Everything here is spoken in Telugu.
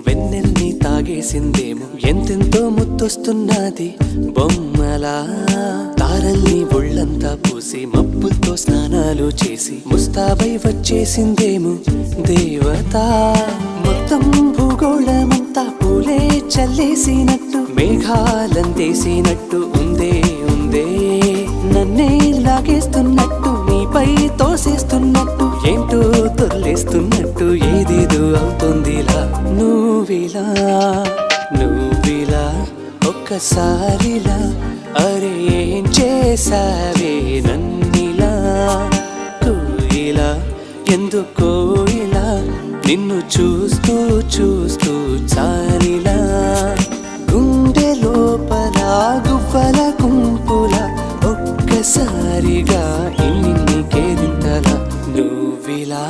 వెన్నెల్ని తాగేసిందేమో ఎంతెంతో ముద్దొస్తున్నది బొమ్మలా తారల్ని ఒళ్ళంతా పూసి మబ్బులతో స్నానాలు చేసి ముస్తాబై వచ్చేసిందేమో దేవత మొత్తం భూగోళమంతా పూలే చల్లేసినట్టు మేఘాలందేసినట్టు ఉందే ఉందే నన్నే లాగేస్తున్నట్టు నీపై తోసేస్తున్నట్టు ఏంటో తొల్లేస్తున్నట్టు ఏదేదో అవుతుందిలా నువ్విలా ఒక్కసారిలా అరే ఏం చేసావే నన్నిలా కోయిలా ఎందుకో ఇలా నిన్ను చూస్తూ చూస్తూ చాలిలా గుండె లోపల గువ్వల గుంపుల ఒక్కసారిగా ఇన్ని కేరింతలా నువ్విలా